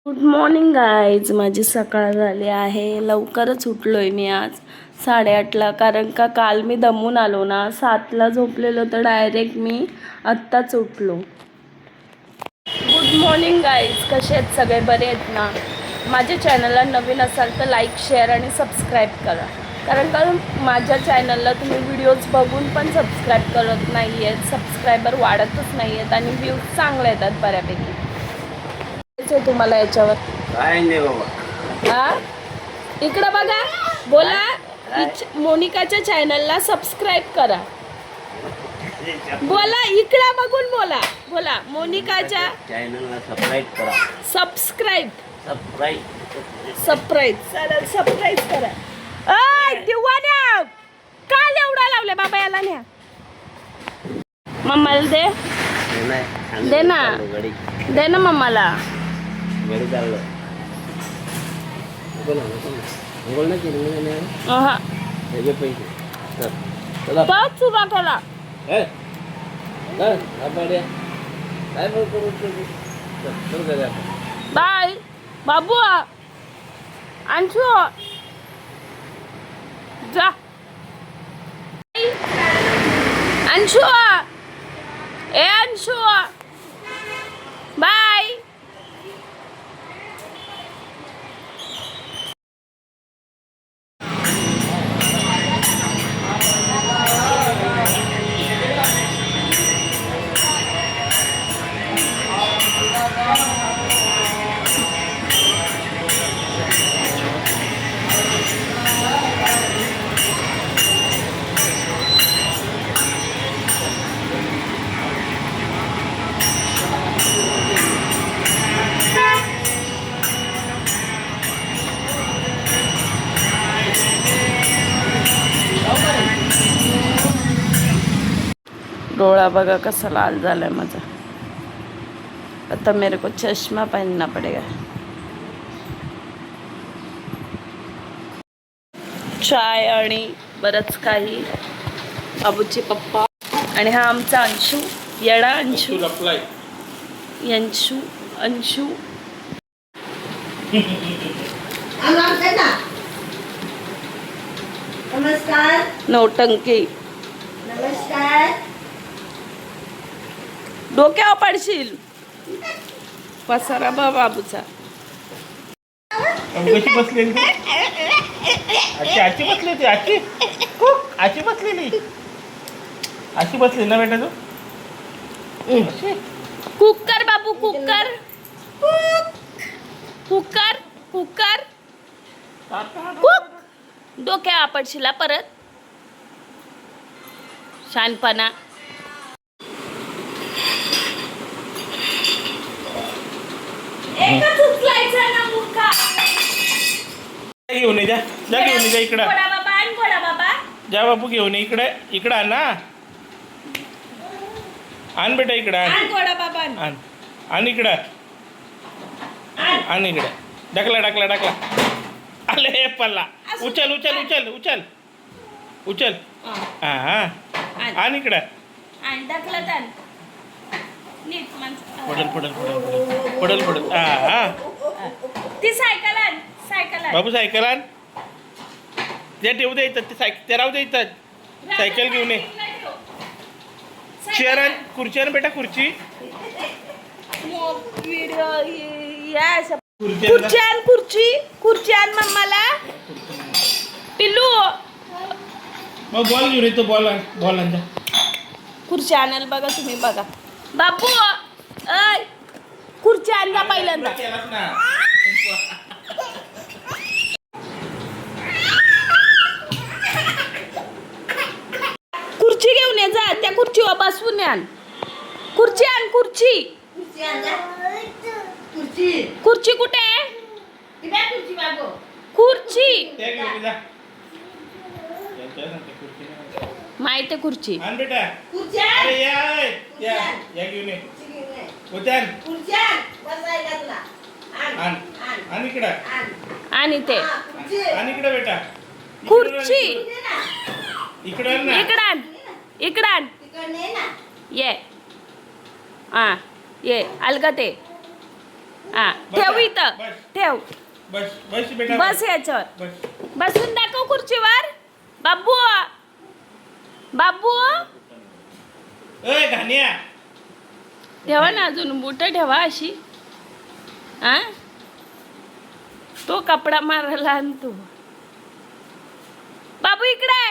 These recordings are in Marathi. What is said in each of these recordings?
Good morning guys. माझी सकाळ झाली आहे. लवकरच उठलोय मी आज 8:30ला, कारण का काल मी दमून आलो ना. 7ला झोपलेलो तर डायरेक्ट मी आत्ताच उठलो. Good morning guys. कसे आहेत सगळे? बरे आहेत ना? माझ्या चॅनलला नवीन असाल तर लाईक, शेअर आणि सबस्क्राईब करा. कारण का माझ्या चॅनलला तुम्ही व्हिडिओज बघून पण सबस्क्राईब करत नाही आहेत. सबस्क्रायबर वाढतच नाही आहेत आणि व्ह्यूज चांगले येतात बऱ्यापैकी. तुम्हाला याच्यावर काय नाही बाबा. हा, इकडं बघा. बोला, मोनिकाच्या चॅनलला सबस्क्राईब करा. बोला, इकडं बघून बोला. बोला, मोनिकाच्या चॅनलला सबस्क्राईब करा. सबस्क्राईब सबस्क्राईब सबस्क्राईब करा. दिवाण्या काल एवढा लावले बाबा. याला न्या, मम्माला दे. दे ना, दे ना मम्माला. गडी चाललो. अंघोळ नाही केली त्याचे पैसे. चला पाच सुद्धा केला. काय बाय बाबू. अंशू जा. अंशू, ए अंशू, बाय. डोळा बघा कसा लाल झालाय माझा. आता मेरे को चष्मा पहनना पडेगा. चाय आणि बरंच काही. बाबूचे पप्पा आणि हा आमचा अंशू. येडा अंशू. अंशू अंशू नमस्कार. नौटंकी. नमस्कार. डोक्यावर पडशील. पसारा बाबूचा. कशी बसलेली तू? आची बसली होती. आची बसलेली. आशी बसली ना बेटा तू. कुकर बाबू, कुकर कुकर कुकर कुक. डोक्यावर पडशील परत. शानपणा. घेऊन ये. जा घेऊन ये. इकडं जा बाबू. घेऊन ये इकडे. इकडं आण ना. आण बेटा इकडं. आण आण इकडं. आण इकडं. टाकला. आले पल्ला. उचल उचल उचल उचल उचल. हा आण इकडं. पडल. हा ती सायकल आण. सायकल बाबू सायकल आण. ते ठेवू दे इथं. ते राहू दे इथं. सायकल घेऊन ये. चेअर आण. खुर्ची आण बेटा. खुर्ची खुर्ची आण मम्माला. पिल्लू मग बॉल घेऊन येतो. बॉल आण. खुर्ची आणायला बघा तुम्ही. बघा बापू. खुर्ची आण जा पहिल्यांदा. खुर्ची घेऊन ये जा. त्या खुर्चीवर बसवून आण. खुर्ची आण. खुर्ची कुठे आहे? खुर्ची माहिती आहे. खुर्ची आण बेटा. या घेऊन ये. उचल. आण इकडं. आणि ते आण इकडं बेटा. खुर्ची इकडं ना. इकडं आण. ये. हा ये. अलगते. हा बस, ठेव इथं बस. ठेव बस बस बेटा बस याच्यावर बस. बसून दाखव खुर्चीवर बाबू बाबू ए घाण्या ठेवा ना अजून बुट ठेवा अशी हा तो कपडा मारायला आणतो बाबू इकडे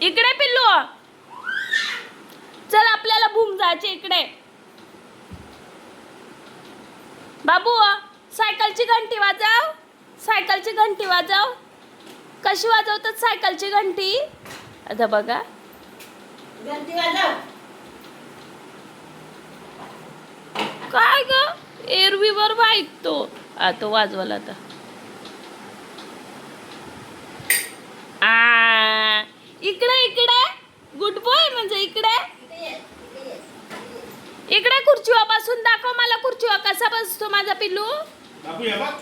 इकडे पिल्लू चल आपल्याला भूम जायचे इकडे बाबू सायकलची घंटी वाजव सायकलची घंटी वाजव कशी वाजवतात सायकलची घंटी आता बघा घंटी वाजव. काय ग एरवीवर ऐकतो तो वाजवला आता इकडे इकडे गुड बॉय म्हणजे इकडे इकडे खुर्चीवर बसून दाखव मला खुर्चीवर कसा बसतो माझा पिल्लू बाबू ये बघ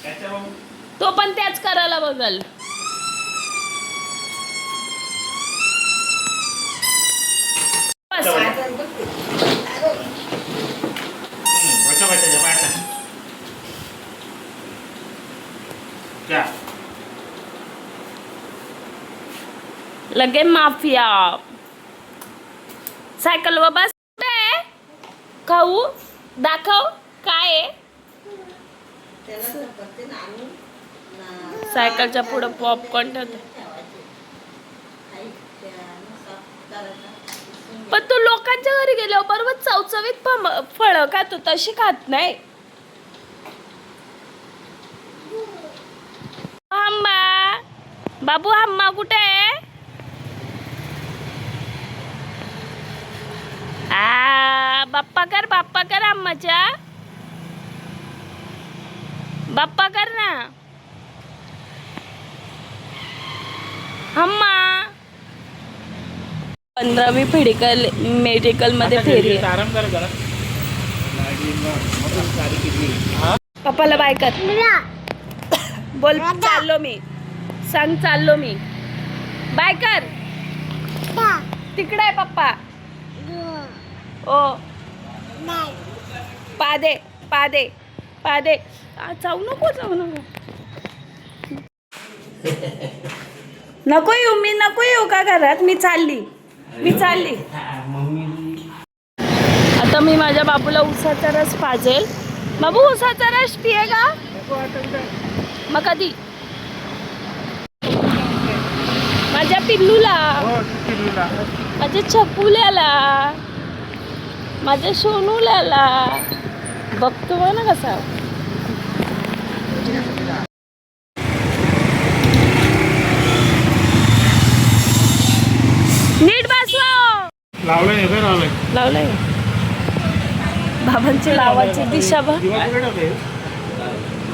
त्याच्या बाबू तो पण त्याच करायला बघल बस. वाजव बघ ते. अगं, बचा बचा बाटा क्या लगे माफिया सायकलवर बस कुठे खाऊ दाखव काय आहे त्याला सफरचंद आणून ना- सायकलच्या पुढं पॉपकॉर्न ठेवतो ठेवायचे. आई, त्यानं साफ करायचा. पण तू लोकांच्या घरी गेल्यावर बरोबर चवचवीत फळं खातो तशी खात नाही हम्मा बाबू हम्मा कुठे आहे बाप्पा कर अम्माच्या बाप्पा कर ना हम्मा 15वी मेडिकल मध्ये फेरी आहे. आराम कर जरा पप्पाला बाय कर बोल चाललो मी सांग चाललो मी बाय कर तिकडे आहे पप्पा ओ पादे पादे पादे जाऊ नको नको येऊ का घरात मी चालली आता मी माझ्या बाबूला उसाचा रस पाजेल बाबू उसाचा रस पिये का मग कधी माझ्या पिल्लूला माझ्या छकुल्याला माझ्या सोनूल्याला बघतो ना कसा नीट बसवा लावलंय हे लावलंय लावलंय बाबांची लावाची दिशा बघ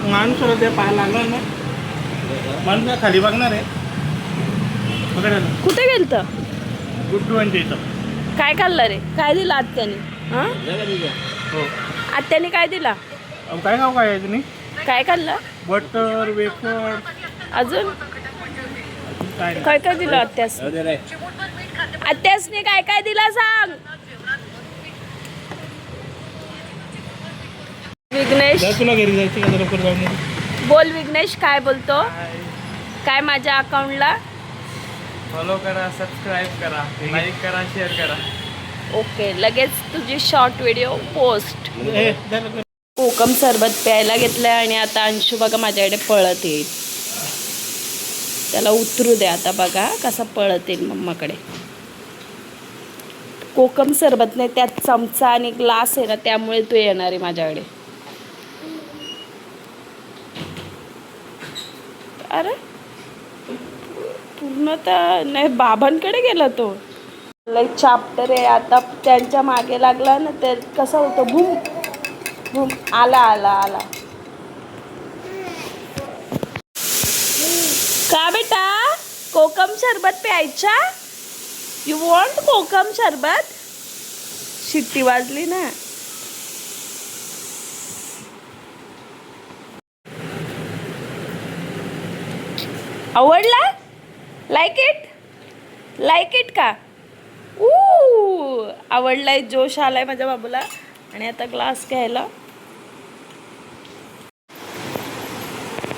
माणूस ते पाय लागणार ना माणूस खाली बघणार आहे कुठे गेलत गुड्डू यांच्या इथं काय खाल्लं रे काय दिलं आत्याने हा हो आत्याने काय दिला काय नाव काय आहे तुम्ही काय खाल्लं बटर वेफर अजून काय नाही. काय काय दिलं आत्यास आत्यासने काय काय दिला सांग विघ्नेश जा तुला घरी जायची का लवकर जाऊन ये. बोल विघ्नेश काय बोलतो काय माझ्या अकाउंटला फॉलो करा सबस्क्राईब करा लाईक करा शेअर करा ओके लगेच तुझी शॉर्ट व्हिडिओ पोस्ट ए, जा लवकर. कोकम सरबत प्यायला घेतलंय आणि आता अंशू बघा माझ्याकडे पळत येईल त्याला उतरू दे आता बघा कसा पळत येईल मम्माकडे कोकम सरबत नाही त्यात चमचा आणि ग्लास आहे ना त्यामुळे तो येणार आहे माझ्याकडे अरे पूर्ण तर नाही बाबांकडे गेला तो लई चाप्टर आहे आता त्यांच्या मागे लागला ना तर कसा होतो भूम भूम आला आला आला का बेटा कोकम शरबत प्यायचा यू वॉन्ट कोकम शरबत शिट्टी वाजली ना आवडला? लाईक इट का? आवडलाय, जोश आलाय माझ्या बाबूला. आणि आता ग्लास घ्यायला.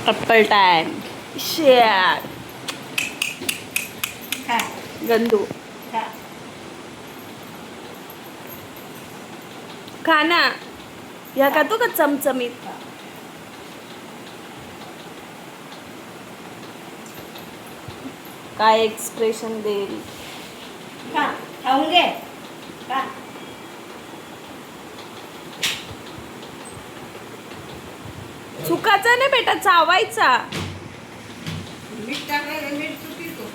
Apple time. शेअर खा गंदू खा. खाना ह्या खातो का चमचमीत? काय एक्सप्रेशन देईल? खा खाऊन घे. खा. चुकाचा नाही बेटा, चावायचा. मीठ टाकायला मीठ चुकीतो.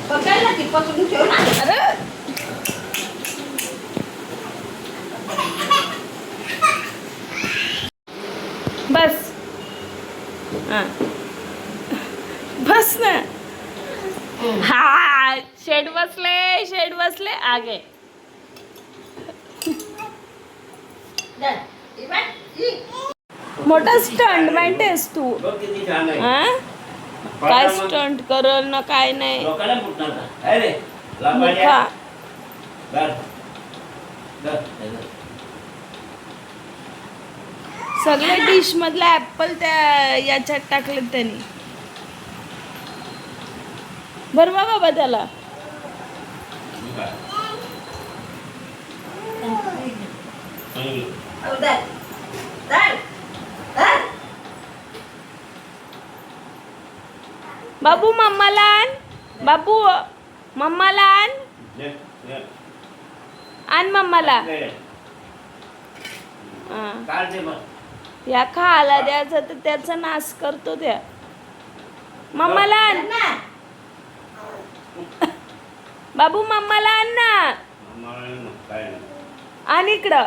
पकडला की पकडून ठेव ना. अरे बस. हा. बस ना. हा शेड बसले आगे. दर. ही बघ, ही. मोठा स्टंट माहितीस तू? बघ किती छान आहे. हा? काय स्टंट करल ना काय नाही. लोकांना फुटणार का? काय रे लापाड्या? मुखा. धर. धर. धर. सगळे डिश मधले ऍपल त्या याच्यात टाकले त्यांनी. भरवा बाबा त्याला. हो, दर. दर. दर. बाबू मम्माला आण. बाबू मम्माला आण. आण मम्माला. हा. काढ दे मग. या खायला द्यायचं तर त्याचा नाश करतो त्या. मम्माला आण. दर ना. बाबू मम्माला आण ना. काय नाही. आण इकडं.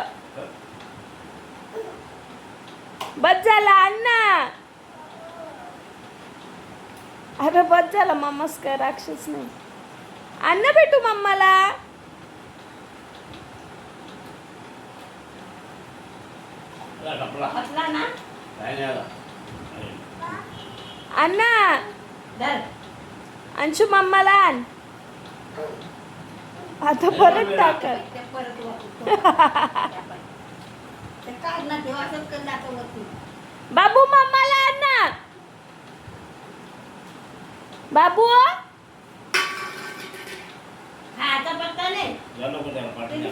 बस झाला, आण ना. अरे बस झाला, मम्माच काय राक्षस नाही. आण ना भेटू मम्माला. कपडा. हसला ना. काय नाही आला. आण ना. दर. अंशू मम्माला आण. आता परत टाकत. ते परत वापरतो. ते काढ ना ठेव असंच कर दाखवत. बाबू मम्माला आण ना. बाबू हा आता पत्ता नाही. या नको त्याला पाठवून द्या.